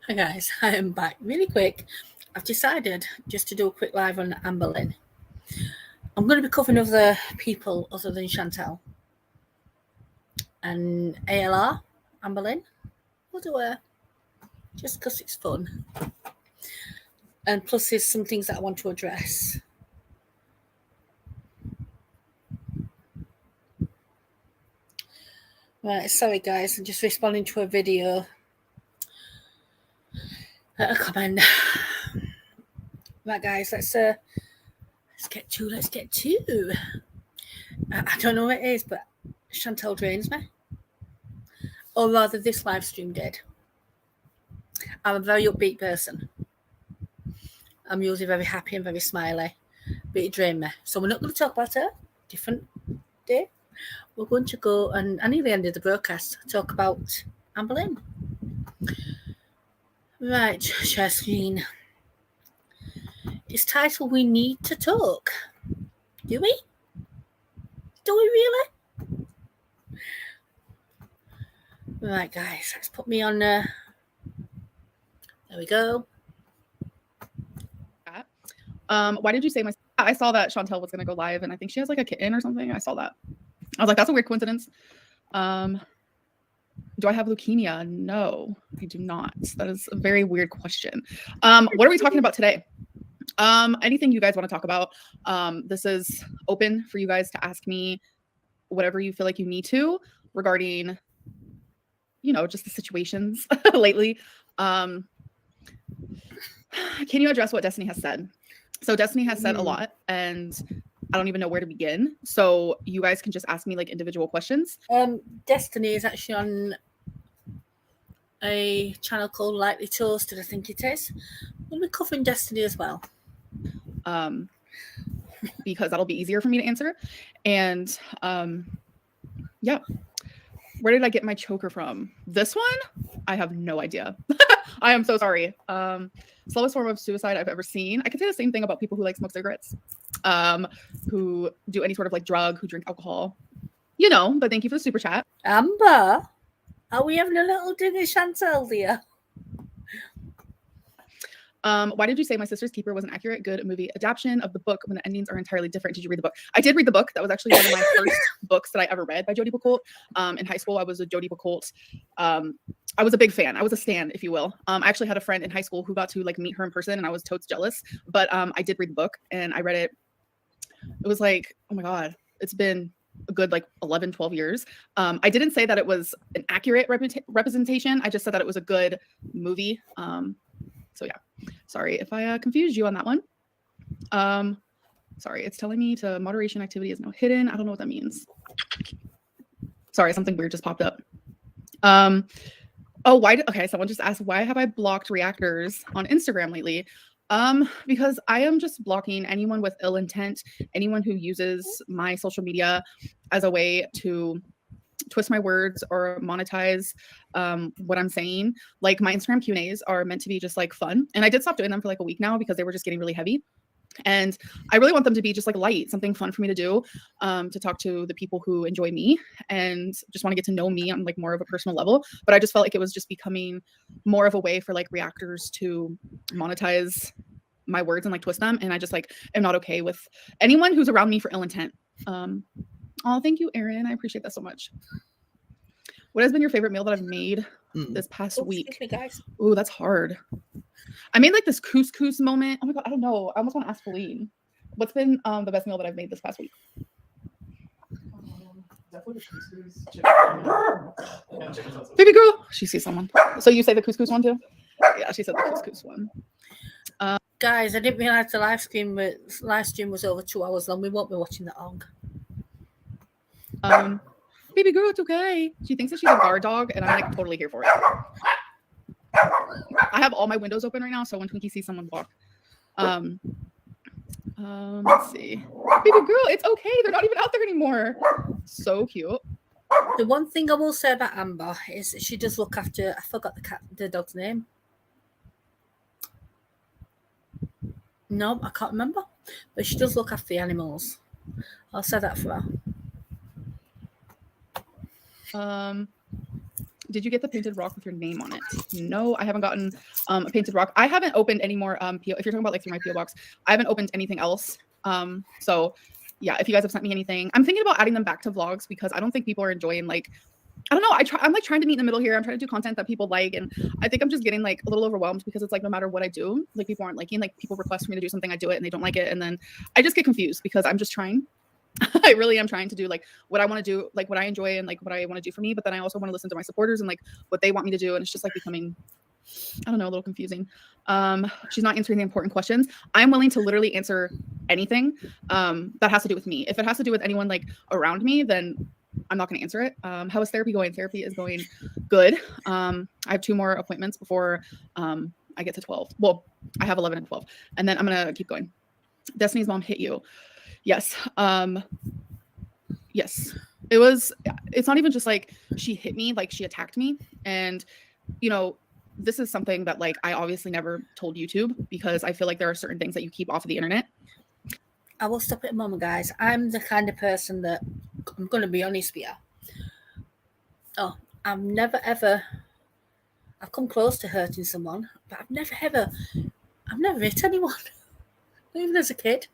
Hi guys, I am back really quick. I've decided just to do a quick live on Amber Lynn. I'm going to be covering other people other than Chantal and ALR. Amber Lynn, we'll do her just because it's fun. And plus, there's some things that I want to address. Right, sorry guys, I'm just responding to a video. A comment. Right, guys, let's get to. I don't know what it is, but Chantal drains me, or rather, this live stream did. I'm a very upbeat person. I'm usually very happy and very smiley, but it drained me. So we're not going to talk about her. Different day. We're going to go and near the end of the broadcast talk about Amber Lynn. Right, share screen. It's titled "We Need to Talk." Do we? Do we really? Right, guys, let's put me on. There we go. Why did you say I saw that Chantal was gonna go live, and I think she has like a kitten or something. I saw that. I was like, that's a weird coincidence. Do I have leukemia? No, I do not. That is a very weird question. What are we talking about today? Anything you guys want to talk about? This is open for you guys to ask me whatever you feel like you need to regarding, just the situations lately. Can you address what Destiny has said? So Destiny has said a lot, and I don't even know where to begin. So you guys can just ask me like individual questions. Destiny is actually on a channel called Lightly Toasted, I think it is. We'll be covering Destiny as well. Because that'll be easier for me to answer. And yeah. Where did I get my choker from? This one? I have no idea. I am so sorry. Slowest form of suicide I've ever seen. I can say the same thing about people who like smoke cigarettes, who do any sort of like drug, who drink alcohol. But thank you for the super chat. Amber, are we having a little dig at Chantal dear? Why did you say My Sister's Keeper was an accurate, good movie adaptation of the book when the endings are entirely different? Did you read the book? I did read the book. That was actually one of my first books that I ever read by Jodi Picoult. In high school, I was a Jodi Picoult. I was a big fan. I was a stan, if you will. I actually had a friend in high school who got to like meet her in person, and I was totes jealous. But I did read the book, and I read it. It was like, oh my God, it's been a good like 11, 12 years. I didn't say that it was an accurate representation. I just said that it was a good movie. So yeah, sorry if I confused you on that one. Sorry, it's telling me to moderation activity is now hidden. I don't know what that means. Sorry, something weird just popped up. Okay, someone just asked, why have I blocked reactors on Instagram lately? Because I am just blocking anyone with ill intent, anyone who uses my social media as a way to twist my words or monetize what I'm saying. Like my Instagram Q&As are meant to be just like fun. And I did stop doing them for like a week now because they were just getting really heavy. And I really want them to be just like light, something fun for me to do, to talk to the people who enjoy me and just want to get to know me on like more of a personal level. But I just felt like it was just becoming more of a way for like reactors to monetize my words and like twist them. And I just like am not okay with anyone who's around me for ill intent. Oh, thank you, Erin. I appreciate that so much. What has been your favorite meal that I've made this past week? Excuse me, guys. Ooh, that's hard. I made like this couscous moment. Oh my God, I don't know. I almost want to ask Feline. What's been the best meal that I've made this past week? Definitely the couscous. Baby girl, she sees someone. So you say the couscous one too? Yeah, she said the couscous one. Guys, I didn't realize the live stream was over 2 hours long. We won't be watching that long. Baby girl, it's okay. She thinks that she's a guard dog, and I'm like totally here for it. I have all my windows open right now, so when Twinkie sees someone walk. Let's see. Baby girl, it's okay. They're not even out there anymore. So cute. The one thing I will say about Amber is she does look after, I forgot the dog's name. No, I can't remember. But she does look after the animals. I'll say that for her. Did you get the painted rock with your name on it? No, I haven't gotten a painted rock. I haven't opened any more PO. If you're talking about like through my PO box, I haven't opened anything else. So yeah, if you guys have sent me anything, I'm thinking about adding them back to vlogs because I don't think people are enjoying like, I don't know. I'm like trying to meet in the middle here. I'm trying to do content that people like, and I think I'm just getting like a little overwhelmed because it's like no matter what I do, like people aren't liking. Like people request for me to do something, I do it, and they don't like it, and then I just get confused because I'm just trying. I really am trying to do like what I want to do, like what I enjoy and like what I want to do for me. But then I also want to listen to my supporters and like what they want me to do. And it's just like becoming, I don't know, a little confusing. She's not answering the important questions. I'm willing to literally answer anything that has to do with me. If it has to do with anyone like around me, then I'm not going to answer it. How is therapy going? Therapy is going good. I have 2 more appointments before I get to 12. Well, I have 11 and 12, and then I'm going to keep going. Destiny's mom hit you. Yes. Yes. It's not even just like she hit me, like she attacked me. And, you know, this is something that like I obviously never told YouTube because I feel like there are certain things that you keep off of the internet. I will stop at a moment, guys. I'm the kind of person that I'm going to be honest with you. Oh, I've never ever, I've come close to hurting someone, but I've never hit anyone, not even as a kid.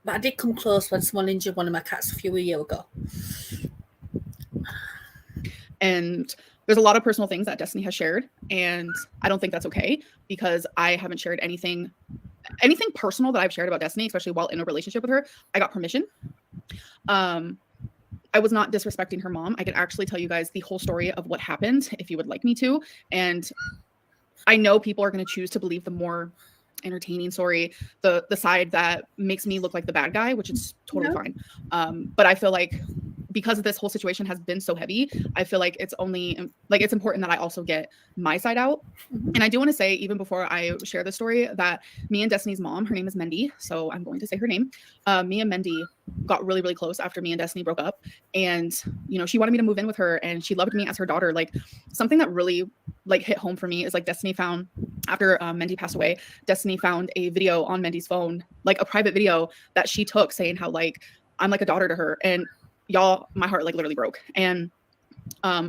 But I did come close when someone injured one of my cats a few years ago. And there's a lot of personal things that Destiny has shared, and I don't think that's okay because I haven't shared anything personal that I've shared about Destiny, especially while in a relationship with her. I got permission. I was not disrespecting her mom. I can actually tell you guys the whole story of what happened if you would like me to. And I know people are going to choose to believe the more entertaining story, the side that makes me look like the bad guy, which is totally fine. But I feel like because this whole situation has been so heavy, I feel like it's only like it's important that I also get my side out. And I do want to say, even before I share the story, that me and Destiny's mom, her name is Mendy, so I'm going to say her name. Me and Mendy got really, really close after me and Destiny broke up. And, you know, she wanted me to move in with her and she loved me as her daughter. Like something that really like hit home for me is like Destiny found, after Mendy passed away, Destiny found a video on Mendy's phone, like a private video that she took saying how like I'm like a daughter to her. And y'all, my heart like literally broke. And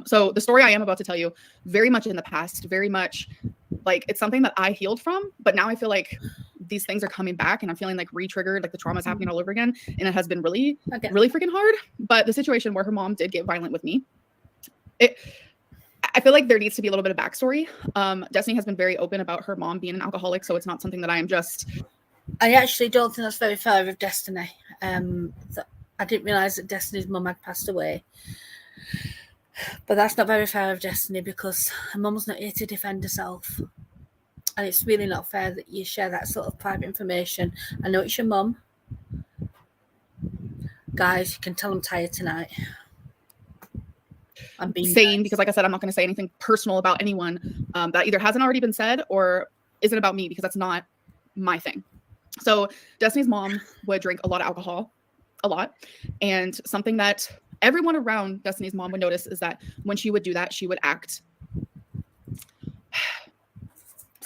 so the story I am about to tell you, very much in the past, very much like it's something that I healed from, but now I feel like these things are coming back and I'm feeling like re-triggered, like the trauma is happening all over again. And it has been really, really freaking hard. But the situation where her mom did get violent with me, I feel like there needs to be a little bit of backstory. Destiny has been very open about her mom being an alcoholic, so it's not something that I am just... I actually don't think that's very fair of Destiny. I didn't realise that Destiny's mum had passed away. But that's not very fair of Destiny because her mum's not here to defend herself. And it's really not fair that you share that sort of private information. I know it's your mum. Guys, you can tell I'm tired tonight. I'm being saying, because like I said, I'm not going to say anything personal about anyone that either hasn't already been said or isn't about me because that's not my thing. So Destiny's mom would drink a lot of alcohol, a lot. And something that everyone around Destiny's mom would notice is that when she would do that, she would act.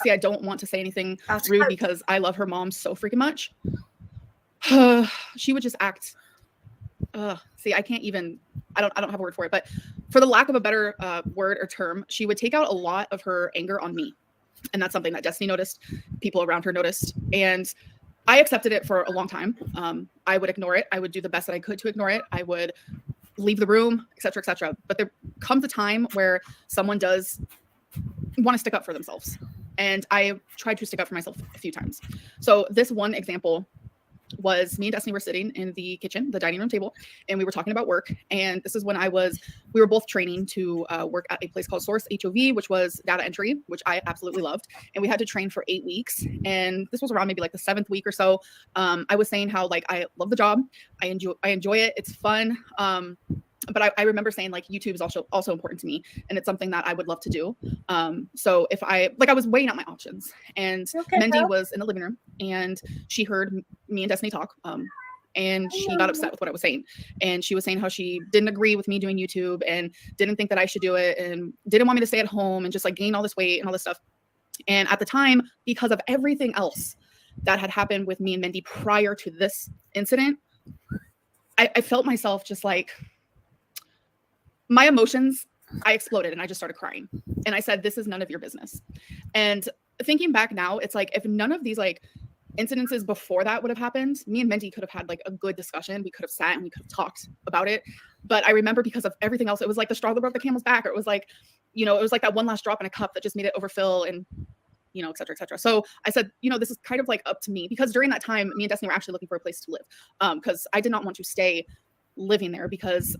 See, I don't want to say anything rude because I love her mom so freaking much. She would just act. See, I can't even, I don't have a word for it, but for the lack of a better word or term, she would take out a lot of her anger on me. And that's something that Destiny noticed, people around her noticed. And I accepted it for a long time. I would ignore it. I would do the best that I could to ignore it. I would leave the room, et cetera, et cetera. But there comes a time where someone does want to stick up for themselves. And I tried to stick up for myself a few times. So this one example was me and Destiny were sitting in the kitchen, the dining room table, and we were talking about work. And this is when we were both training to work at a place called Source HOV, which was data entry, which I absolutely loved. And we had to train for 8 weeks. And this was around maybe like the 7th week or so. I was saying how like, I love the job. I enjoy it. It's fun. But I remember saying like YouTube is also important to me, and it's something that I would love to do. So if I was weighing out my options, and Mendy was in the living room and she heard me and Destiny talk, and she got upset with what I was saying, and she was saying how she didn't agree with me doing YouTube and didn't think that I should do it and didn't want me to stay at home and just like gain all this weight and all this stuff. And at the time, because of everything else that had happened with me and Mendy prior to this incident, I felt myself just like, my emotions I exploded and I just started crying. And I said, this is none of your business. And thinking back now, it's like, if none of these like incidences before that would have happened, me and Mindy could have had like a good discussion. We could have sat and we could have talked about it. But I remember because of everything else, it was like the straw that broke the camel's back, or it was like, you know, it was like that one last drop in a cup that just made it overfill, and you know, et cetera, et cetera. So I said, you know, this is kind of like up to me, because during that time, me and Destiny were actually looking for a place to live, because I did not want to stay living there, because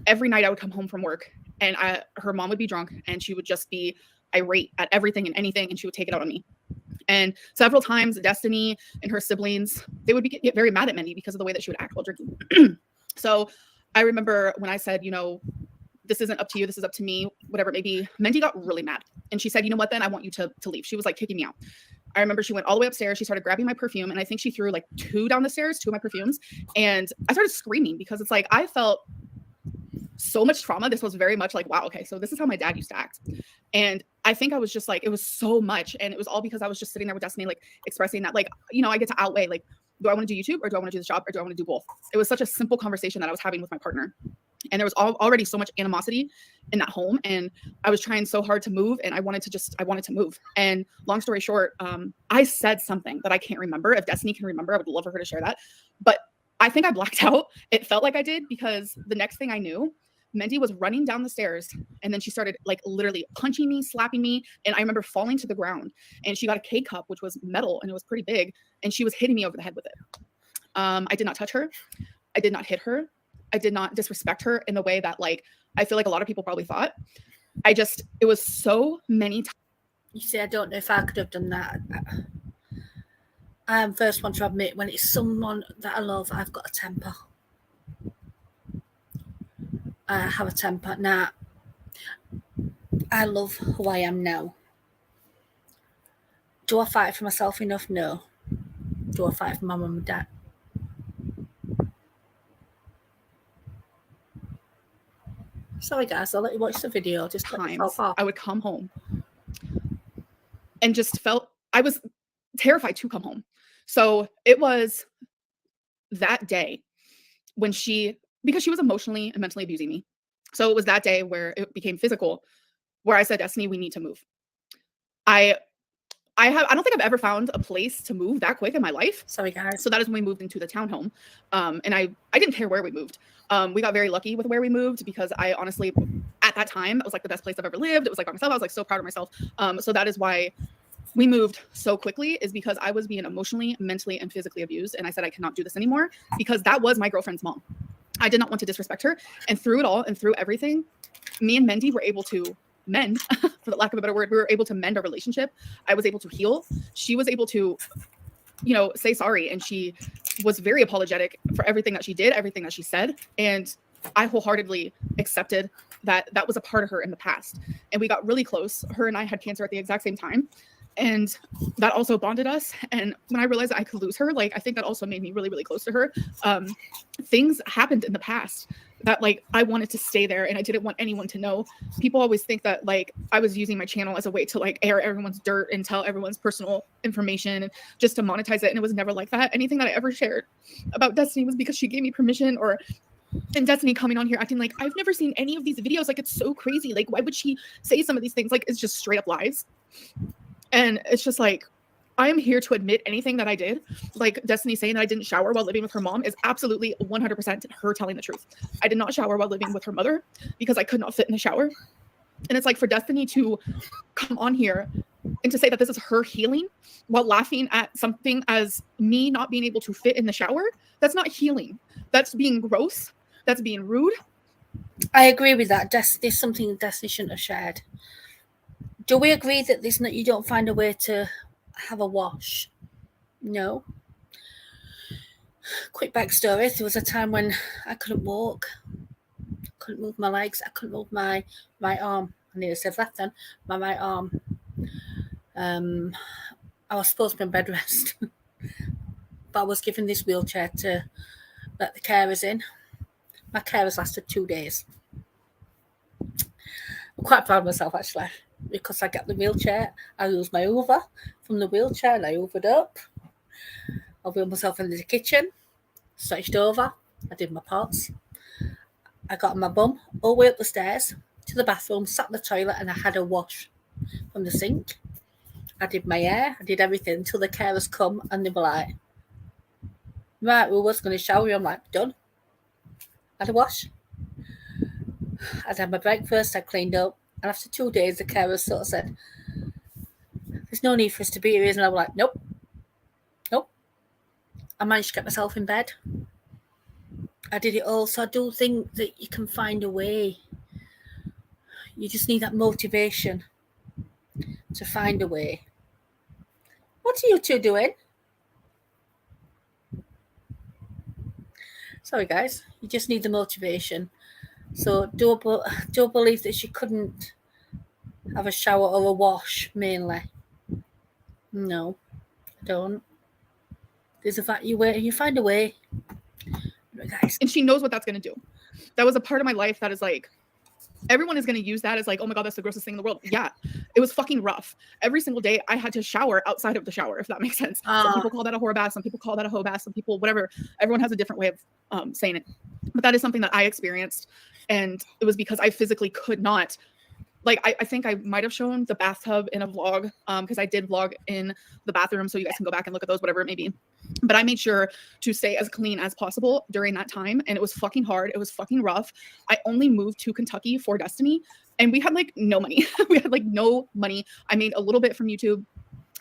every night I would come home from work and her mom would be drunk and she would just be irate at everything and anything, and she would take it out on me. And several times Destiny and her siblings, they would get very mad at Mindy because of the way that she would act while drinking. So I remember when I said, you know, this isn't up to you, this is up to me, whatever it may be, Mindy got really mad. And she said, you know what, then I want you to leave. She was like kicking me out. I remember she went all the way upstairs. She started grabbing my perfume, and I think she threw like 2 down the stairs, 2 of my perfumes. And I started screaming because it's like, I felt so much trauma. This was very much like, wow, okay, so this is how my dad used to act. And I think I was just like, it was so much. And it was all because I was just sitting there with Destiny, like expressing that, like, you know, I get to outweigh, like, do I want to do YouTube, or do I want to do this job, or do I want to do both? It was such a simple conversation that I was having with my partner. And there was already so much animosity in that home. And I was trying so hard to move, and I wanted to move. And long story short, I said something that I can't remember. If Destiny can remember, I would love for her to share that. But I think I blacked out. It felt like I did, because the next thing I knew, Mindy was running down the stairs, and then she started like literally punching me, slapping me. And I remember falling to the ground, and she got a K cup, which was metal, and it was pretty big. And she was hitting me over the head with it. I did not touch her. I did not hit her. I did not disrespect her in the way that, like, I feel like a lot of people probably thought. It was so many times. You see, I don't know if I could have done that. I'm first one to admit, when it's someone that I love, I've got a temper. I have a temper. Now, I love who I am now. Do I fight for myself enough? No. Do I fight for my mum and dad? Sorry guys, I'll let you watch the video. Just times I would come home and just I was terrified to come home. So it was that day when because she was emotionally and mentally abusing me. So it was that day where it became physical, where I said, Destiny, we need to move. I don't think I've ever found a place to move that quick in my life. Sorry guys. So that is when we moved into the townhome. And I didn't care where we moved. We got very lucky with where we moved, because I honestly, at that time, it was like the best place I've ever lived. It was like by myself. I was like so proud of myself. So that is why we moved so quickly, is because I was being emotionally, mentally, and physically abused. And I said, I cannot do this anymore, because that was my girlfriend's mom. I did not want to disrespect her. And through it all and through everything, me and Mindy were able to mend, for the lack of a better word. We were able to mend our relationship. I was able to heal. She was able to, you know, say sorry. And she was very apologetic for everything that she did, everything that she said. And I wholeheartedly accepted that that was a part of her in the past. And we got really close. Her and I had cancer at the exact same time. And that also bonded us. And when I realized that I could lose her, like, I think that also made me really, really close to her. Things happened in the past that, like, I wanted to stay there, and I didn't want anyone to know. People always think that, like, I was using my channel as a way to, like, air everyone's dirt and tell everyone's personal information and just to monetize it. And it was never like that. Anything that I ever shared about Destiny was because she gave me permission, and Destiny coming on here acting like, I've never seen any of these videos. Like, it's so crazy. Like, why would she say some of these things? Like, it's just straight up lies. And it's just like, I am here to admit anything that I did. Like Destiny saying that I didn't shower while living with her mom is absolutely 100% her telling the truth. I did not shower while living with her mother because I could not fit in the shower. And it's like, for Destiny to come on here and to say that this is her healing while laughing at something as me not being able to fit in the shower, that's not healing. That's being gross. That's being rude. I agree with that. There's something Destiny shouldn't have shared. Do we agree that you don't find a way to have a wash? No. Quick backstory. There was a time when I couldn't walk. Couldn't move my legs. I couldn't move my right arm. I nearly said left then. My right arm. I was supposed to be in bed rest. But I was given this wheelchair to let the carers in. My carers lasted 2 days. I'm quite proud of myself, actually, because I got the wheelchair. I used my Hoover from the wheelchair, and I hoovered up. I wheeled myself into the kitchen, stretched over. I did my pots. I got on my bum all the way up the stairs to the bathroom, sat in the toilet, and I had a wash from the sink. I did my hair, I did everything until the carers come and they were like, right, we was going to shower you. I'm like, done. Had a wash. I'd had my breakfast, I cleaned up, and after 2 days, the carers sort of said, there's no need for us to be here, and I was like, nope. I managed to get myself in bed. I did it all. So I do think that you can find a way. You just need that motivation to find a way. What are you two doing? Sorry, guys. You just need the motivation. So do believe that she couldn't have a shower or a wash, mainly. No, I don't. There's a fact you find a way. Guys. And she knows what that's going to do. That was a part of my life that is like, everyone is going to use that as like, oh my God, that's the grossest thing in the world. Yeah, it was fucking rough. Every single day I had to shower outside of the shower, if that makes sense. Some people call that a whore bath. Some people call that a hoe bath. Some people, whatever. Everyone has a different way of saying it. But that is something that I experienced. And it was because I physically could not. Like, I think I might have shown the bathtub in a vlog because I did vlog in the bathroom. So you guys can go back and look at those, whatever it may be. But I made sure to stay as clean as possible during that time. And it was fucking hard. It was fucking rough. I only moved to Kentucky for Destiny. And we had like no money. We had like no money. I made a little bit from YouTube.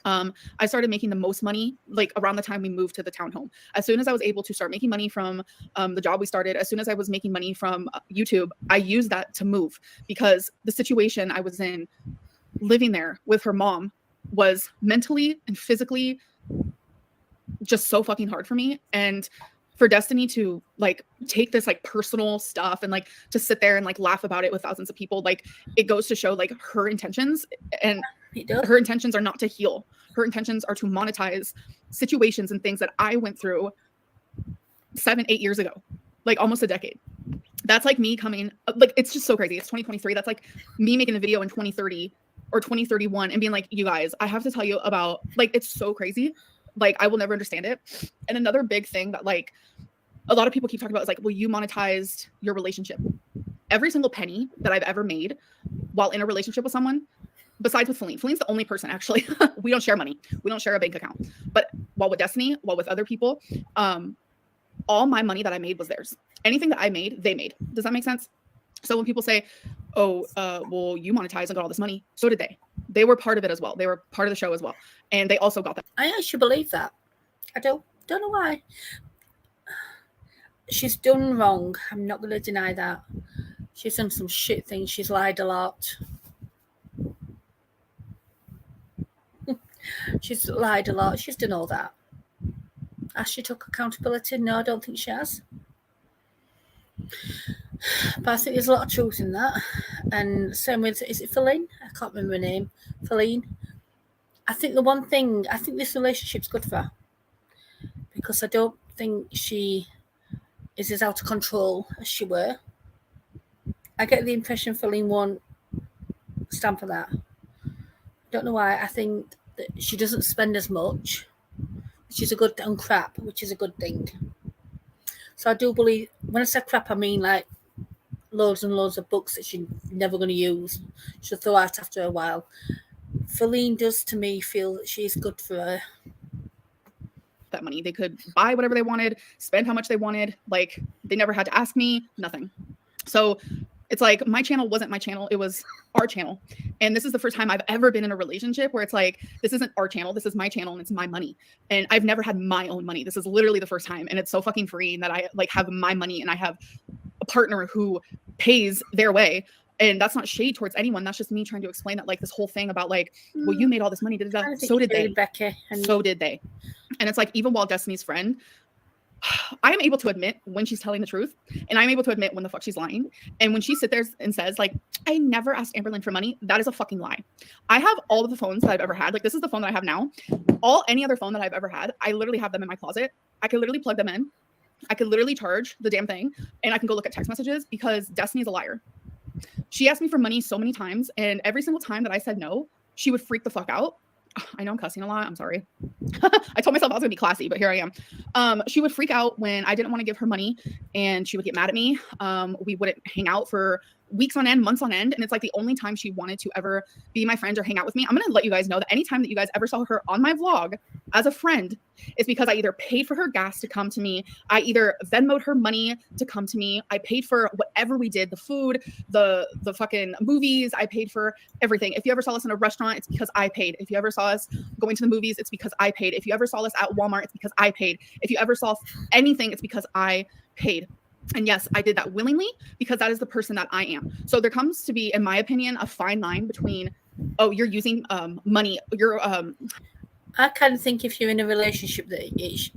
I started making the most money like around the time we moved to the townhome. As soon as I was able to start making money from the job we started, as soon as I was making money from YouTube, I used that to move because the situation I was in living there with her mom was mentally and physically just so fucking hard for me. And for Destiny to like take this like personal stuff and like to sit there and like laugh about it with thousands of people, like it goes to show like her intentions, and her intentions are not to heal. Her intentions are to monetize situations and things that I went through 7-8 years ago, like almost a decade. That's like me coming, like, it's just so crazy. It's 2023. That's like me making a video in 2030 or 2031 and being like, you guys, I have to tell you about, like, it's so crazy. Like, I will never understand it. And another big thing that like a lot of people keep talking about is like, well, you monetized your relationship. Every single penny that I've ever made while in a relationship with someone, besides with Feline. Feline's the only person, actually. We don't share money. We don't share a bank account. But while with Destiny, while with other people, all my money that I made was theirs. Anything that I made, they made. Does that make sense? So when people say, oh, well, you monetized and got all this money, so did they. They were part of it as well. They were part of the show as well. And they also got that. I actually believe that. I don't know why. She's done wrong. I'm not going to deny that. She's done some shit things. She's lied a lot. She's lied a lot. She's done all that. Has she took accountability? No, I don't think she has. But I think there's a lot of truth in that. And same with, is it Feline? I can't remember her name. Feline. I think the one thing, I think this relationship's good for her. Because I don't think she is as out of control as she were. I get the impression Feline won't stand for that. Don't know why. I think that she doesn't spend as much. She's a good on crap, which is a good thing. So I do believe, when I say crap, I mean like loads and loads of books that she's never going to use. She'll throw out after a while. Feline does to me feel that she's good for her. That money. They could buy whatever they wanted, spend how much they wanted. Like, they never had to ask me, nothing. So it's like, my channel wasn't my channel. It was our channel. And this is the first time I've ever been in a relationship where it's like, this isn't our channel. This is my channel and it's my money. And I've never had my own money. This is literally the first time. And it's so fucking freeing that I like have my money and I have a partner who pays their way. And that's not shade towards anyone. That's just me trying to explain that, like, this whole thing about like, well, you made all this money. So did they. Becky, so did they. And it's like, even while Destiny's friend, I am able to admit when she's telling the truth, and I'm able to admit when the fuck she's lying. And when she sits there and says like, I never asked Amberlynn for money, that is a fucking lie. I have all of the phones that I've ever had. Like, this is the phone that I have now. Any other phone that I've ever had, I literally have them in my closet. I could literally plug them in. I could literally charge the damn thing, and I can go look at text messages because Destiny's a liar. She asked me for money so many times, and every single time that I said no, she would freak the fuck out. I know I'm cussing a lot. I'm sorry. I told myself I was gonna be classy, but here I am. She would freak out when I didn't want to give her money, and she would get mad at me. We wouldn't hang out for weeks on end, months on end. And it's like the only time she wanted to ever be my friend or hang out with me. I'm going to let you guys know that anytime that you guys ever saw her on my vlog as a friend, it's because I either paid for her gas to come to me. I either Venmoed her money to come to me. I paid for whatever we did, the food, the fucking movies. I paid for everything. If you ever saw us in a restaurant, it's because I paid. If you ever saw us going to the movies, it's because I paid. If you ever saw us at Walmart, it's because I paid. If you ever saw anything, it's because I paid. And yes, I did that willingly because that is the person that I am. So there comes to be, in my opinion, a fine line between, oh, you're using money. I kind of think if you're in a relationship that it's,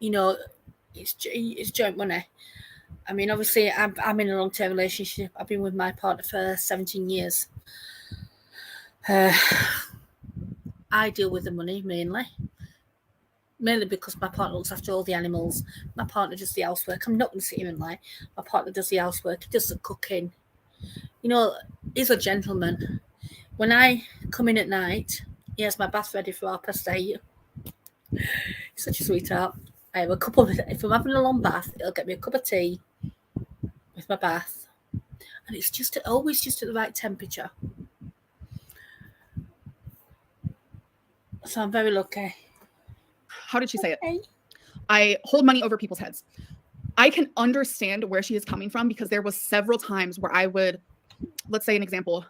you know, it's joint money. I mean, obviously, I'm in a long-term relationship. I've been with my partner for 17 years. I deal with the money mainly because my partner looks after all the animals. My partner does the housework. I'm not going to sit here and lie. My partner does the housework. He does the cooking. You know, he's a gentleman. When I come in at night, he has my bath ready for 8:30. He's such a sweetheart. I have a cup of, if I'm having a long bath, he'll get me a cup of tea with my bath. And it's just always just at the right temperature. So I'm very lucky. How did she say it? I hold money over people's heads. I can understand where she is coming from because there was several times where I would, let's say an example,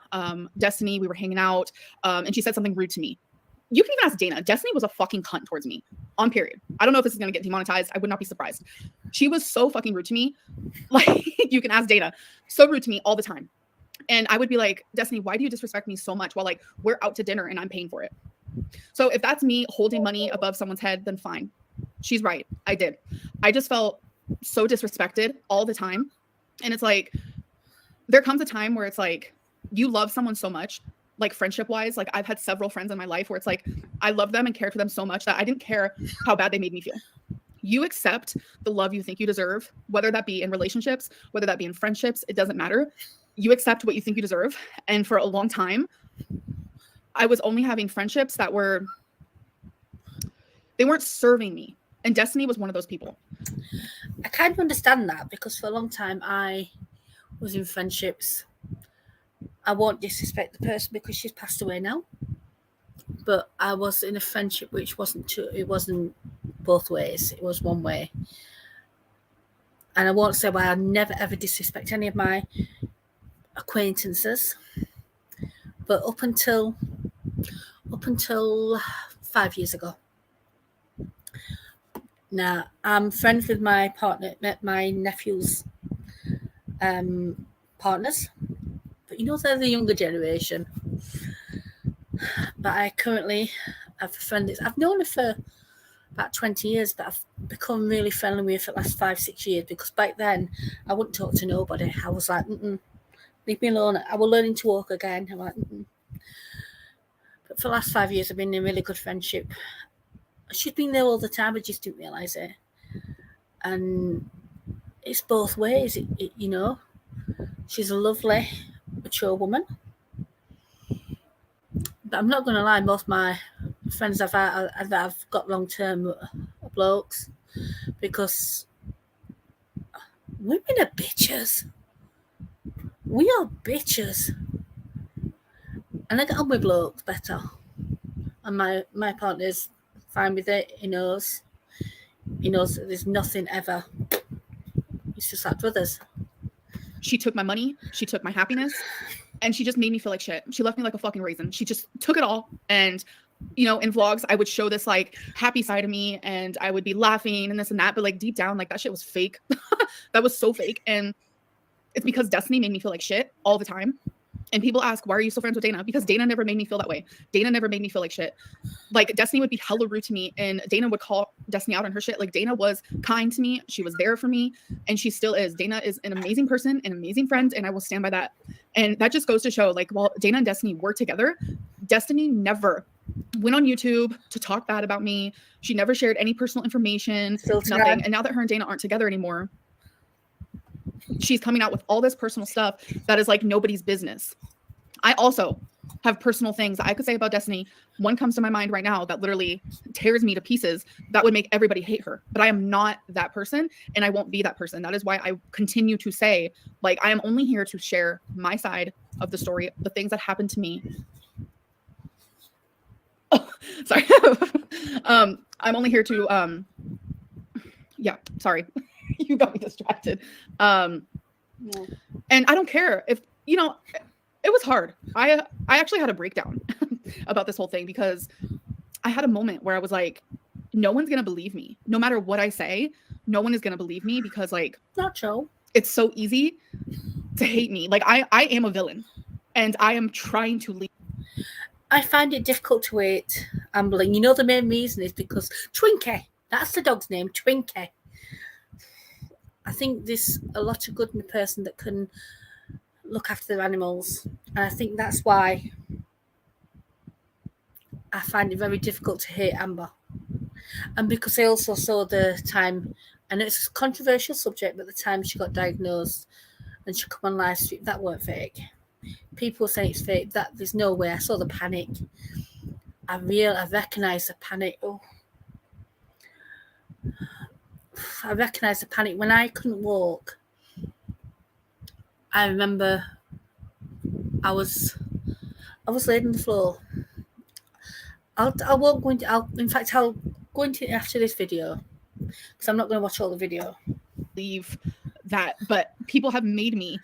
Destiny, we were hanging out, and she said something rude to me. You can even ask Dana. Destiny was a fucking cunt towards me, on period. I don't know if this is going to get demonetized. I would not be surprised. She was so fucking rude to me. Like, you can ask Dana. So rude to me all the time. And I would be like, Destiny, why do you disrespect me so much while like we're out to dinner and I'm paying for it? So if that's me holding money above someone's head, then fine. She's right. I did. I just felt so disrespected all the time. And it's like, there comes a time where it's like, you love someone so much, like friendship wise. Like I've had several friends in my life where it's like, I love them and cared for them so much that I didn't care how bad they made me feel. You accept the love you think you deserve, whether that be in relationships, whether that be in friendships, it doesn't matter. You accept what you think you deserve. And for a long time, I was only having friendships that they weren't serving me. And Destiny was one of those people. I kind of understand that because for a long time I was in friendships. I won't disrespect the person because she's passed away now. But I was in a friendship which it wasn't both ways. It was one way. And I won't say why I never ever disrespect any of my acquaintances. But up until 5 years ago. Now, I'm friends with my partner, my nephew's partners. But you know, they're the younger generation. But I currently have a friend I've known her for about 20 years, but I've become really friendly with her for the last 5-6 years because back then I wouldn't talk to nobody. I was like, leave me alone. I was learning to walk again. I'm like, But for the last 5 years, I've been in a really good friendship. She's been there all the time, I just didn't realise it. And it's both ways, you know. She's a lovely, mature woman. But I'm not going to lie, most of my friends that I've got long-term are blokes because women are bitches. We are bitches. And I get on with blokes better. And my partner's fine with it. He knows that there's nothing ever. It's just like brothers. She took my money. She took my happiness. And she just made me feel like shit. She left me like a fucking raisin. She just took it all. And, you know, in vlogs, I would show this like happy side of me and I would be laughing and this and that. But like deep down, like that shit was fake. That was so fake. And it's because Destiny made me feel like shit all the time. And people ask, why are you still friends with Dana? Because Dana never made me feel that way. Dana never made me feel like shit. Like Destiny would be hella rude to me and Dana would call Destiny out on her shit. Like Dana was kind to me. She was there for me and she still is. Dana is an amazing person, an amazing friend, and I will stand by that. And that just goes to show like, while Dana and Destiny were together, Destiny never went on YouTube to talk bad about me. She never shared any personal information, nothing. And now that her and Dana aren't together anymore, she's coming out with all this personal stuff that is like nobody's business. I also have personal things I could say about Destiny. One comes to my mind right now that literally tears me to pieces. That would make everybody hate her. But I am not that person, and I won't be that person. That is why I continue to say, like, I am only here to share my side of the story, the things that happened to me. Oh, sorry. I'm only here to yeah, sorry. You got me distracted. And I don't care if, you know, it was hard. I actually had a breakdown about this whole thing because I had a moment where I was like, no one's going to believe me. No matter what I say, no one is going to believe me because, like, Not Joe. It's so easy to hate me. Like, I am a villain and I am trying to leave. I find it difficult to hate Amber. You know, the main reason is because Twinkie, that's the dog's name, Twinkie. I think there's a lot of good in a person that can look after their animals. And I think that's why I find it very difficult to hate Amber. And because I also saw the time, and it's a controversial subject, but the time she got diagnosed and she come on Livestream, that weren't fake. People say it's fake. That there's no way. I saw the panic. I recognised the panic. Oh, I recognised the panic when I couldn't walk. I remember I was laid on the floor. I won't go into. I'll go into it after this video because I'm not going to watch all the video. Leave that, but people have made me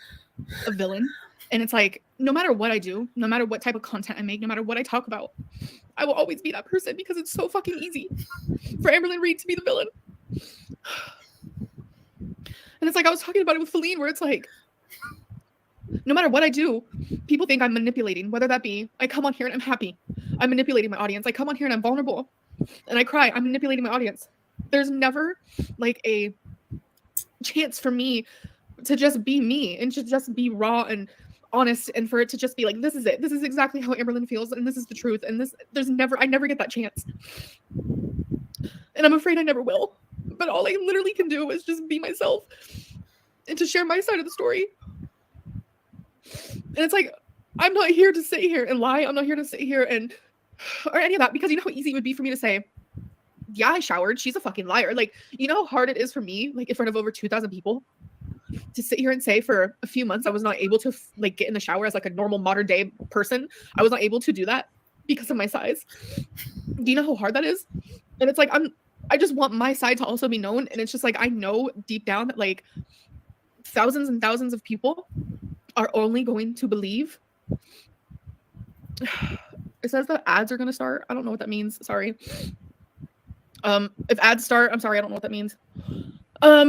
a villain. And it's like, no matter what I do, no matter what type of content I make, no matter what I talk about, I will always be that person because it's so fucking easy for Amberlynn Reed to be the villain. And it's like, I was talking about it with Feline, where it's like, no matter what I do, people think I'm manipulating, whether that be, I come on here and I'm happy. I'm manipulating my audience. I come on here and I'm vulnerable and I cry. I'm manipulating my audience. There's never like a chance for me to just be me and to just be raw and honest, and for it to just be like, this is it. This is exactly how Amberlynn feels, and this is the truth. And I never get that chance. And I'm afraid I never will. But all I literally can do is just be myself and to share my side of the story. And it's like, I'm not here to sit here and lie. I'm not here to sit here and or any of that, because you know how easy it would be for me to say, yeah, I showered. She's a fucking liar. Like, you know how hard it is for me, like in front of over 2,000 people, to sit here and say for a few months I was not able to like get in the shower as like a normal modern day person. I was not able to do that because of my size. Do you know how hard that is? And it's like, I just want my side to also be known. And it's just like, I know deep down that like thousands and thousands of people are only going to believe. It says that ads are going to start. I don't know what that means. Sorry. If ads start, I'm sorry, I don't know what that means. I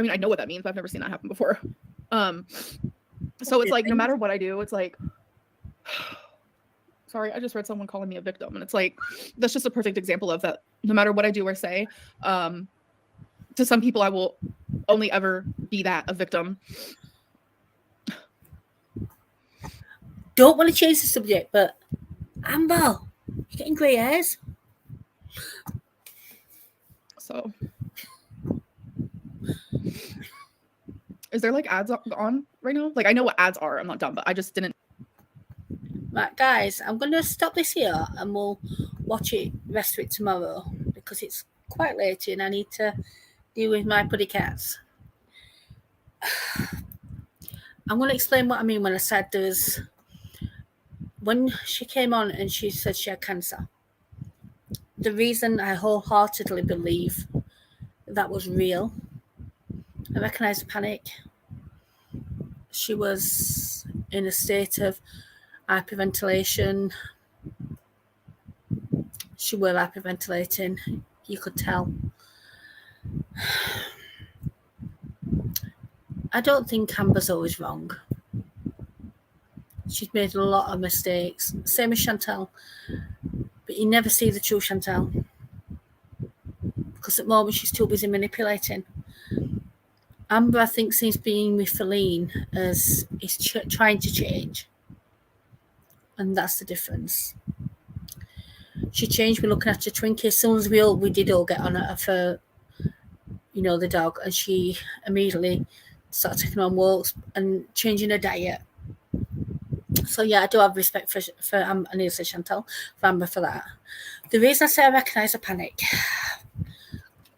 mean, I know what that means, but I've never seen that happen before. So it's like, no matter what I do, it's like, sorry, I just read someone calling me a victim. And it's like, that's just a perfect example of that. No matter what I do or say, to some people, I will only ever be that, a victim. Don't want to change the subject, but Amber, you're getting grey hairs. So, is there like ads on right now? Like, I know what ads are. I'm not dumb, but I just didn't. Right, guys, I'm going to stop this here and we'll watch it, rest of it tomorrow because it's quite late and I need to deal with my puddy cats. I'm going to explain what I mean when I said when she came on and she said she had cancer. The reason I wholeheartedly believe that was real, I recognise the panic. She was in a state of hyperventilation. She was hyperventilating. You could tell. I don't think Amber's always wrong. She's made a lot of mistakes. Same as Chantal. But you never see the true Chantal. Because at the moment she's too busy manipulating. Amber, I think, seems being with Feline as is trying to change. And that's the difference. She changed me looking at her Twinkie. As soon as we did all get on her for, the dog. And she immediately started taking on walks and changing her diet. So yeah, I do have respect for I need to say Chantal, for Amber for that. The reason I say I recognise the panic,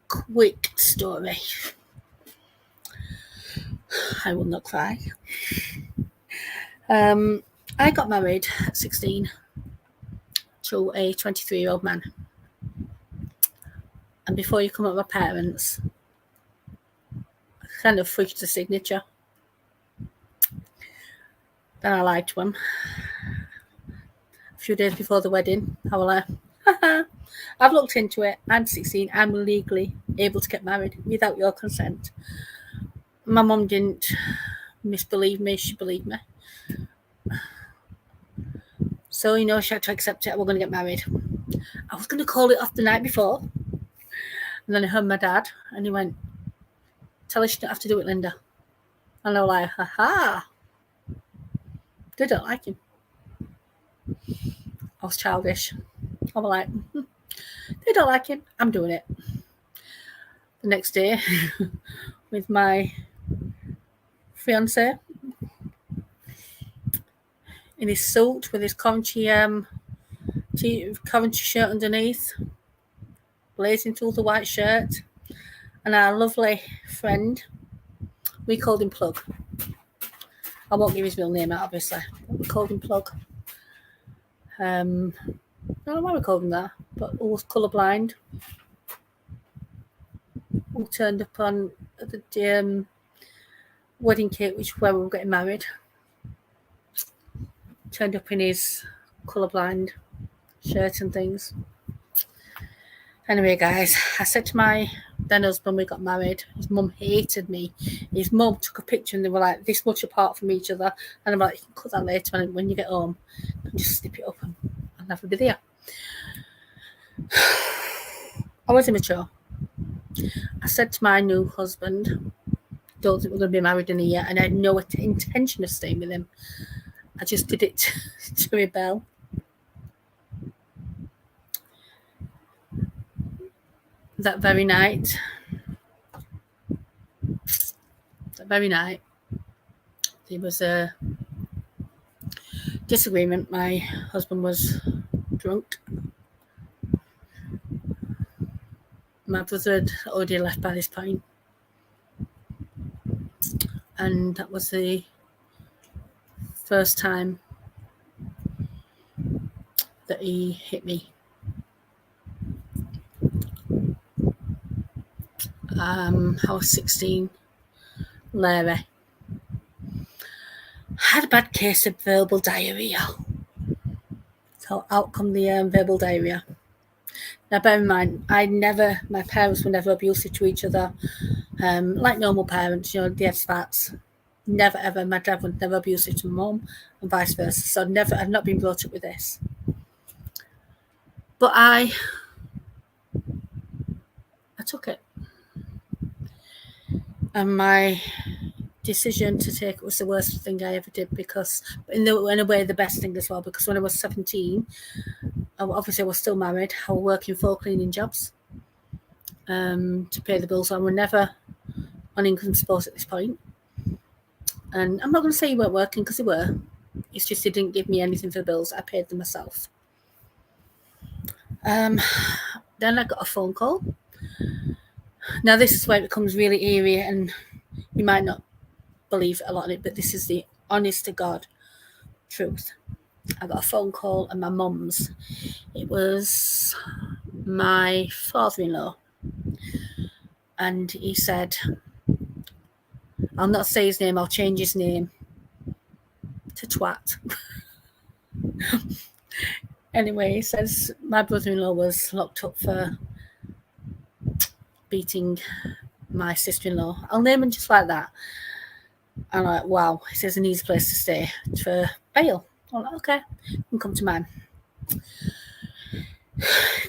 quick story. I will not cry. I got married at 16 to a 23-year-old man. And before you come up with my parents, I kind of freaked the signature. Then I lied to him. A few days before the wedding, I was like, I've looked into it. I'm 16. I'm legally able to get married without your consent. My mum didn't misbelieve me. She believed me. So, you know, she had to accept it. We're going to get married. I was going to call it off the night before. And then I heard my dad. And he went, tell her she didn't have to do it, Linda. And I was like, haha. They don't like him. I was childish. I was like, they don't like him. I'm doing it. The next day, with my fiance in his suit with his Coventry shirt underneath, blazing through the white shirt, and our lovely friend, we called him Plug. I won't give his real name out, obviously. We called him Plug. I don't know why we called him that, but who was colourblind. Who turned up on the wedding cake, which where we were getting married. Turned up in his colourblind shirt and things. Anyway, guys, I said to my then husband, we got married. His mum hated me. His mum took a picture and they were like this much apart from each other. And I'm like, you can cut that later when you get home. And just snip it up and I'll never be there. I was immature. I said to my new husband, don't think we're going to be married in a year. And I had no intention of staying with him. I just did it to rebel. That very night, there was a disagreement. My husband was drunk. My brother had already left by this point. And that was the first time that he hit me. I was 16, Larry. I had a bad case of verbal diarrhea. So out come the verbal diarrhea. Now bear in mind, my parents were never abusive to each other. Like normal parents, you know, they had spats. Never ever, my dad was never abusive to my mum and vice versa. So I've not been brought up with this. But I took it. And my decision to take it was the worst thing I ever did because, in a way, the best thing as well. Because when I was 17, obviously I was still married. I was working 4 cleaning jobs to pay the bills. I was never on income support at this point. And I'm not going to say you weren't working because they were. It's just they didn't give me anything for the bills. I paid them myself. Then I got a phone call. Now, this is where it becomes really eerie, and you might not believe a lot in it, but this is the honest to God truth. I got a phone call, and my mum's. It was my father-in-law, and he said, I'll not say his name, I'll change his name to Twat. Anyway, he says my brother-in-law was locked up for beating my sister-in-law. I'll name him just like that. I'm like, wow. He says he needs a place to stay for bail. I'm like, okay, you can come to mine.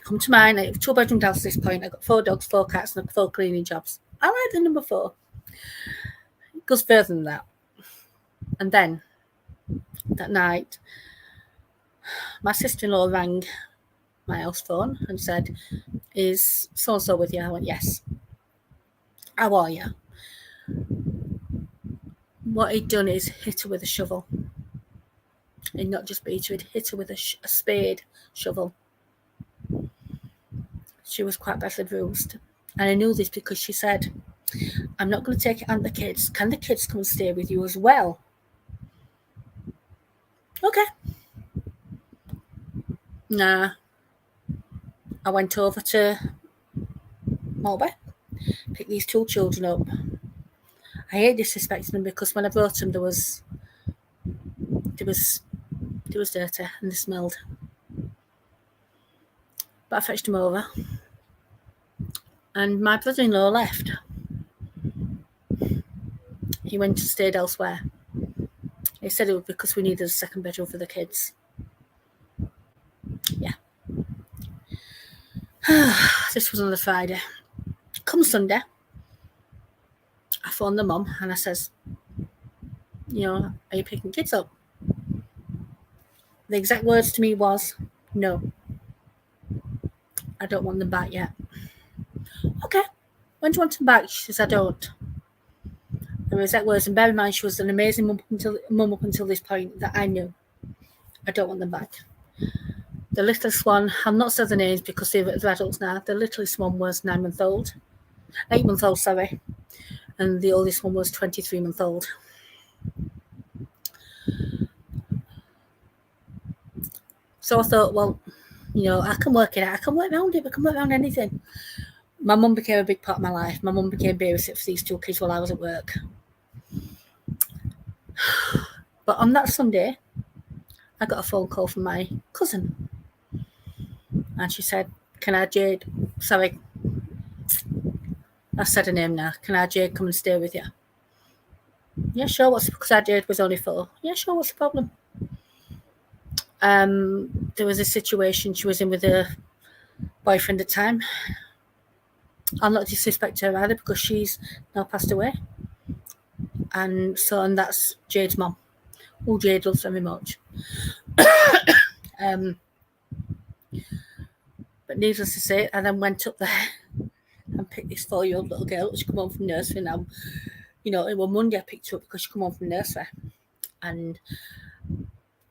Come to mine. I have a 2-bedroom house at this point. I got 4 dogs, 4 cats, and 4 cleaning jobs. I like the number 4. It goes further than that. And then that night, my sister-in-law rang my house phone and said, is so-and-so with you? I went, yes. How are you? What he'd done is hit her with a shovel and not just beat her, he'd hit her with a spade, shovel. She was quite badly bruised. And I knew this because she said, I'm not going to take it on the kids. Can the kids come and stay with you as well? Okay. Nah. I went over to Mulberry, picked these 2 children up. I hate disrespecting them because when I brought them, they was dirty and they smelled. But I fetched them over. And my brother-in-law left. He went and stayed elsewhere. He said it was because we needed a second bedroom for the kids. Yeah. This was on the Friday. Come Sunday, I phoned the mum and I says, are you picking kids up? The exact words to me was, no. I don't want them back yet. Okay. When do you want them back? She says, I don't. The exact words, and bear in mind, she was an amazing mum up until this point that I knew. I don't want them back. The littlest one, I'll not say the names because they're adults now. The littlest one was 8 months old, and the oldest one was 23 months old. So I thought, well, I can work it out. I can work around it. I can work around anything. My mum became a big part of my life. My mum became babysitter for these 2 kids while I was at work. But on that Sunday, I got a phone call from my cousin. And she said, can our Jade, sorry, I said her name now. Can our Jade come and stay with you? Yeah, sure. Because our Jade was only 4. Yeah, sure. What's the problem? There was a situation she was in with her boyfriend at the time. I'll not disrespect her either because she's now passed away. And that's Jade's mum, who Jade loves very much. But needless to say, I then went up there and picked this 4-year-old little girl. She come home from nursery now. It was Monday I picked her up because she come home from nursery. And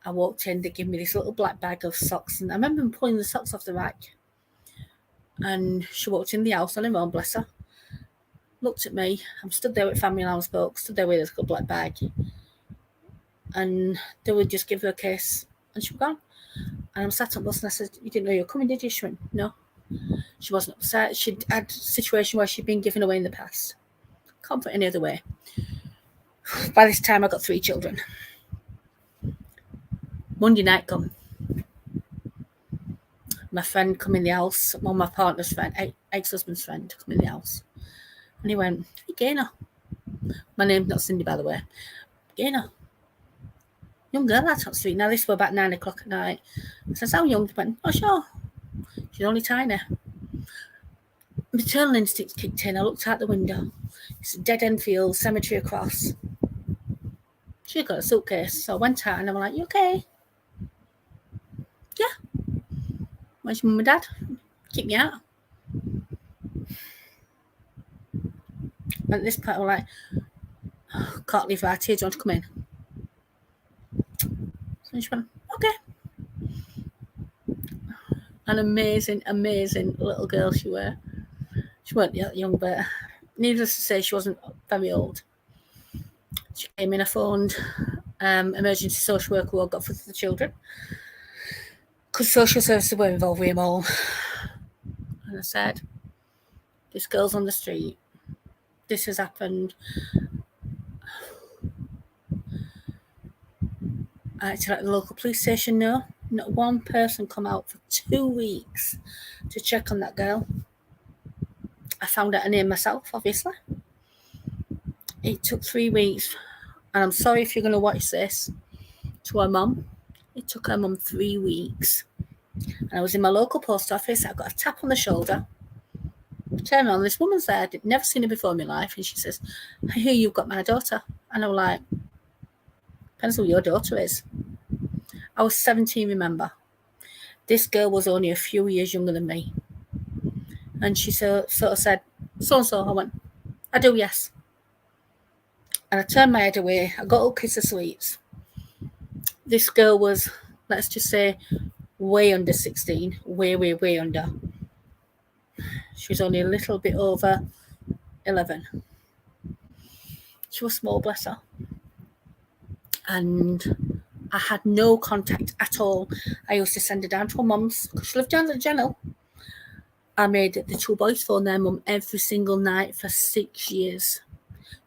I walked in, they gave me this little black bag of socks. And I remember pulling the socks off the rack. And she walked in the house on her own, bless her. Looked at me. I'm stood there with family allowance folks, stood there with this little black bag. And they would just give her a kiss. And she was gone. And I'm sat on the bus and I said, you didn't know you were coming, did you? She went, no. She wasn't upset. She'd had a situation where she'd been given away in the past. Can't put it any other way. By this time, I got 3 children. Monday night come. My friend come in the house, well, my partner's friend, ex-husband's friend, come in the house. And he went, hey, Gaynor. My name's not Cindy, by the way. Gaynor. Young girl out on the street. Now, this was about 9 o'clock at night. I says, how young? He went, oh, sure. She's only tiny. Maternal instincts kicked in. I looked out the window. It's a dead-end field, cemetery across. She got a suitcase. So I went out and I'm like, you okay? Yeah. Where's your mum and dad? Kick me out. And at this point, I'm like, oh, can't leave right here. Do you want to come in? So she went, okay. An amazing, amazing little girl she were. She weren't that young, but needless to say, she wasn't very old. She came in, I phoned emergency social worker who I got for the children. Because social services were involved with them all. And I said, this girl's on the street. This has happened. I had to let the local police station know. Not one person come out for 2 weeks to check on that girl. I found out her name myself, obviously. It took 3 weeks. And I'm sorry if you're going to watch this, to her mum. It took her mum 3 weeks. And I was in my local post office. I got a tap on the shoulder. Turn around, this woman's there. I'd never seen her before in my life. And she says, I hear you've got my daughter. And I'm like, depends who your daughter is. I was 17, remember. This girl was only a few years younger than me. And she sort of said, so-and-so. I went, I do, yes. And I turned my head away. I got all kiss of sweets. This girl was, let's just say, way under 16, way under. She was only a little bit over 11. She was small, bless her. And I had no contact at all. I used to send her down to her mum's because she lived down the channel. I made the two boys phone their mum every single night for 6 years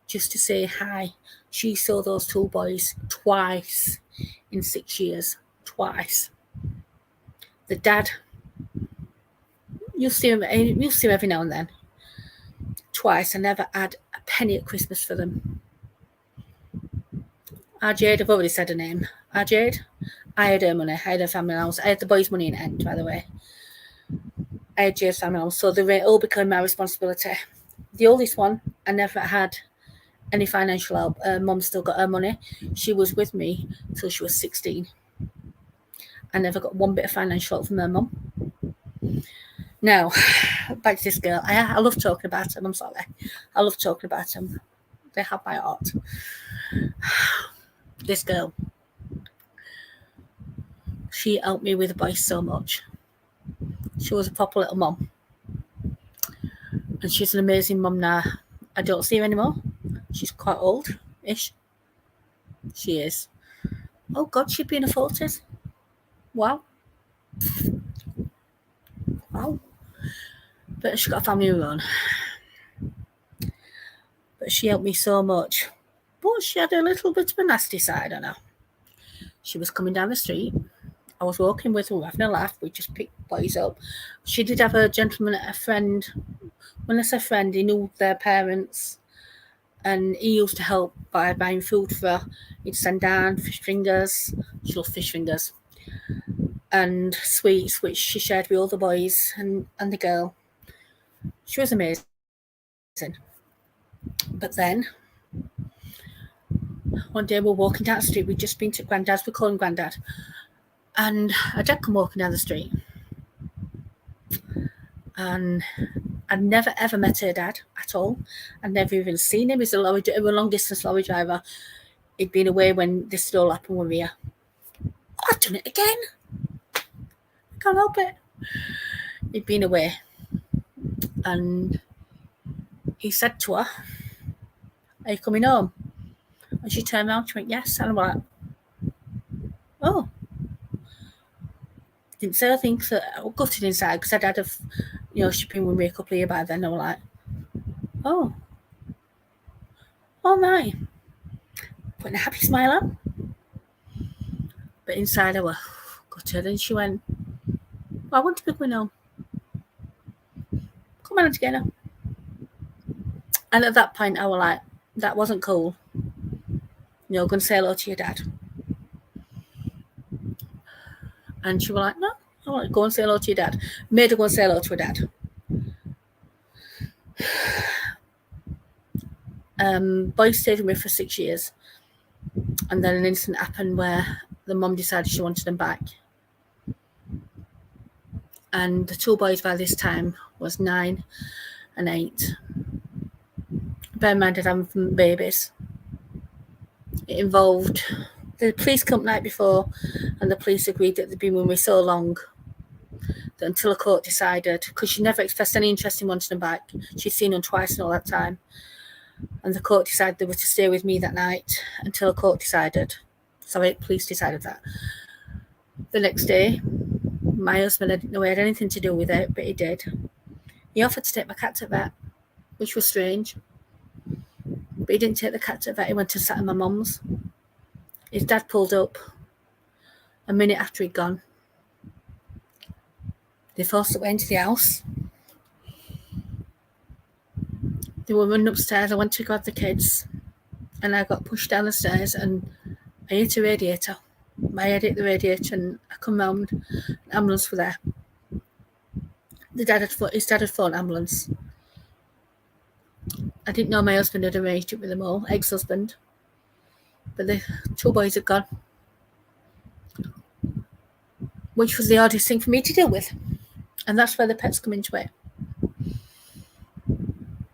just to say hi. She saw those two boys twice in 6 years. Twice. The dad, you'll see him every now and then. Twice. I never had a penny at Christmas for them. Jade, I've already said her name. Jade, I had her money. I had her family allowance. I had the boys' money in the end, by the way. I had Jade's family allowance, so they all became my responsibility. The oldest one, I never had any financial help. Mum still got her money. She was with me till she was 16. I never got one bit of financial help from her mum. Now, back to this girl. I love talking about them. I'm sorry. I love talking about them. They have my heart. This girl, she helped me with the boys so much. She was a proper little mum. And she's an amazing mum now. I don't see her anymore. She's quite old-ish. She is. Oh, God, she'd be in her 40s. Wow. Wow. But she's got a family of her own. But she helped me so much. But she had a little bit of a nasty side on her. She was coming down the street. I was walking with her, having a laugh. We just picked boys up. She did have a gentleman, a friend. When I say friend, he knew their parents. And he used to help by buying food for her. He'd send down fish fingers. She loved fish fingers. And sweets, which she shared with all the boys and the girl. She was amazing. But then, one day we were walking down the street. We'd just been to Grandad's. We call him Grandad. And her dad come walking down the street. And I'd never, ever met her dad at all. I'd never even seen him. He's a long-distance lorry driver. He'd been away when this all happened with Mia. Oh, I've done it again. I can't help it. He'd been away. And he said to her, "Are you coming home?" And she turned around, she went, "Yes." And I'm like, oh. Didn't say a thing, so I was gutted inside because I'd had she'd been with me a couple of years by then. I was like, oh. All right. Putting a happy smile on. But inside I was gutted, and she went, "Well, I want to be going home. Come on together." And at that point I was like, that wasn't cool. You're going to say hello to your dad. And she was like, "No, I want to go and say hello to your dad." Made her go and say hello to her dad. Boy stayed with me for 6 years. And then an incident happened where the mum decided she wanted them back. And the two boys by this time was 9 and 8. Bear in mind that I'm from babies. It involved the police come night before, and the police agreed that they'd been with me so long that until a court decided, because she never expressed any interest in wanting them back. She'd seen them twice in all that time. And the court decided they were to stay with me that night until a court decided. Sorry, police decided that. The next day, my husband, I didn't know he had anything to do with it, but he did. He offered to take my cat to vet, which was strange. But he didn't take the cat to vet. He went and sat in my mum's. His dad pulled up a minute after he'd gone. They forced their way into the house. They were running upstairs. I went to grab the kids, and I got pushed down the stairs, and I hit a radiator. My head hit the radiator, and I come round. An ambulance were there. His dad had phoned ambulance. I didn't know my husband had arranged it with them all, ex-husband. But the two boys had gone, which was the hardest thing for me to deal with. And that's where the pets come into it.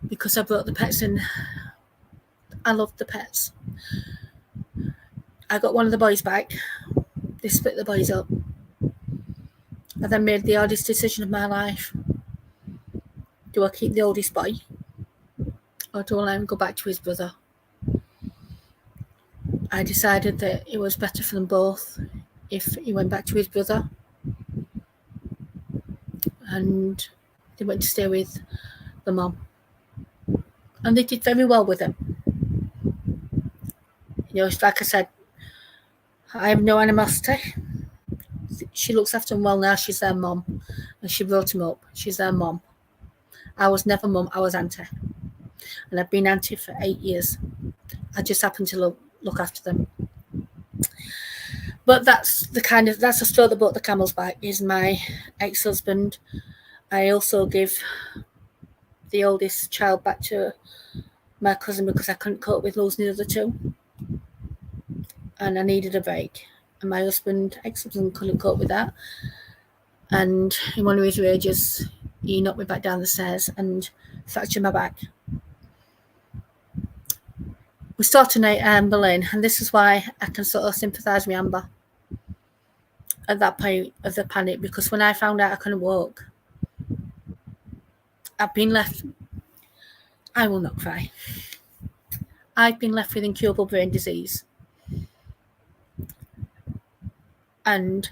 Because I brought the pets in. I loved the pets. I got one of the boys back They split the boys up. I then made the hardest decision of my life. Do I keep the oldest boy? Or do I let him go back to his brother? I decided that it was better for them both if he went back to his brother. And they went to stay with the mum. And they did very well with him. You know, like I said, I have no animosity. She looks after him well now. She's their mum. And she brought him up. She's their mum. I was never mum. I was auntie. And I've been auntie for 8 years. I just happen to look after them. But that's the straw that broke the camel's back, is my ex-husband. I also give the oldest child back to my cousin because I couldn't cope with losing the other two. And I needed a break. And my ex-husband couldn't cope with that. And in one of his rages, he knocked me back down the stairs and fractured my back. We started tonight Amber Lane, and this is why I can sort of sympathise with Amber at that point of the panic, because when I found out I couldn't walk, I've been left, I will not cry, I've been left with incurable brain disease. And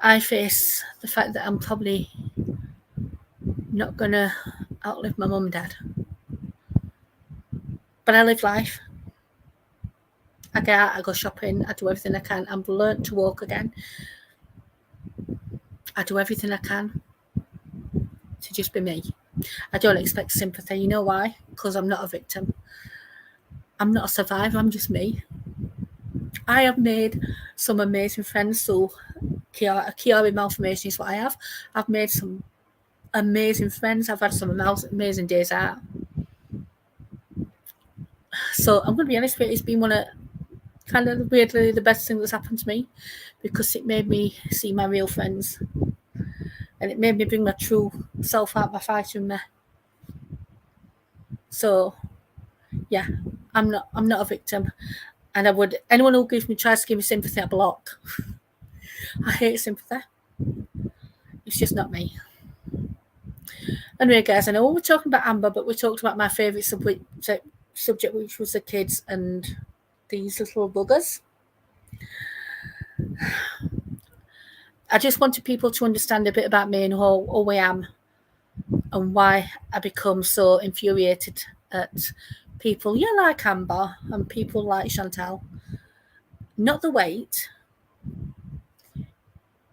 I face the fact that I'm probably not going to outlive my mum and dad. But I live life. I get out, I go shopping, I do everything I can. I've learnt to walk again. I do everything I can to just be me. I don't expect sympathy. You know why? Because I'm not a victim. I'm not a survivor, I'm just me. I have made some amazing friends. So Kiara malformation is what I have. I've made some amazing friends. I've had some amazing days out. So I'm going to be honest with you, it's been one of kind of weirdly the best thing that's happened to me, because it made me see my real friends. And it made me bring my true self out, my fighter in me. So yeah, I'm not a victim. And anyone who tries to give me sympathy, I block. I hate sympathy. It's just not me. Anyway, guys, I know we're talking about Amber, but we talked about my favourite subject, which was the kids and these little buggers. I just wanted people to understand a bit about me and who I am, and why I become so infuriated at people like Amber and people like Chantal. Not the weight,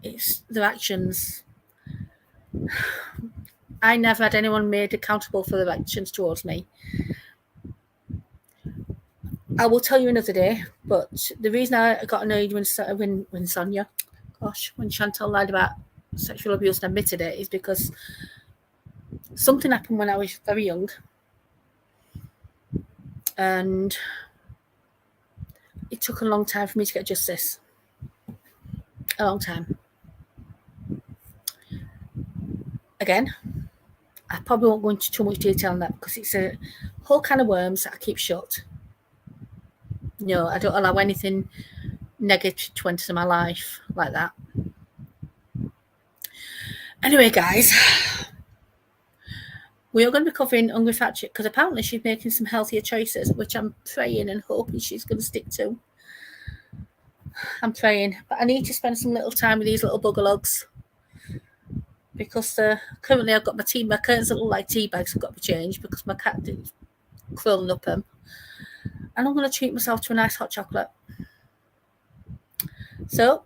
it's their actions. I never had anyone made accountable for their actions towards me. I will tell you another day, but the reason I got annoyed when Chantal lied about sexual abuse and admitted it is because something happened when I was very young. And it took a long time for me to get justice. A long time. Again, I probably won't go into too much detail on that because it's a whole can of worms that I keep shut. No, I don't allow anything negative to enter my life like that. Anyway, guys, we are going to be covering Hungry Fat Chick because apparently she's making some healthier choices, which I'm praying and hoping she's going to stick to. I'm praying, but I need to spend some little time with these little buggerlugs because currently I've got my curtains that look like tea bags have got to be changed because my cat is curling up them. And I'm going to treat myself to a nice hot chocolate. So,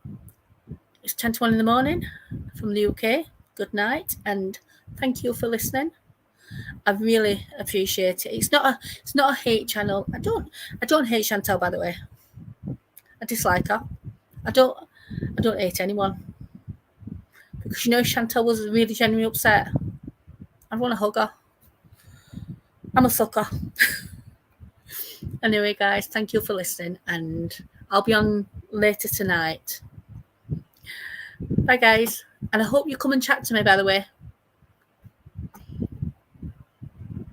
it's 10 to 1 in the morning from the UK. Good night, and thank you for listening. I really appreciate it. It's not a hate channel. I don't hate Chantal, by the way. I dislike her. I don't hate anyone. Because Chantal was really genuinely upset. I want to hug her. I'm a sucker. Anyway, guys, thank you for listening, and I'll be on later tonight. Bye, guys, and I hope you come and chat to me, by the way.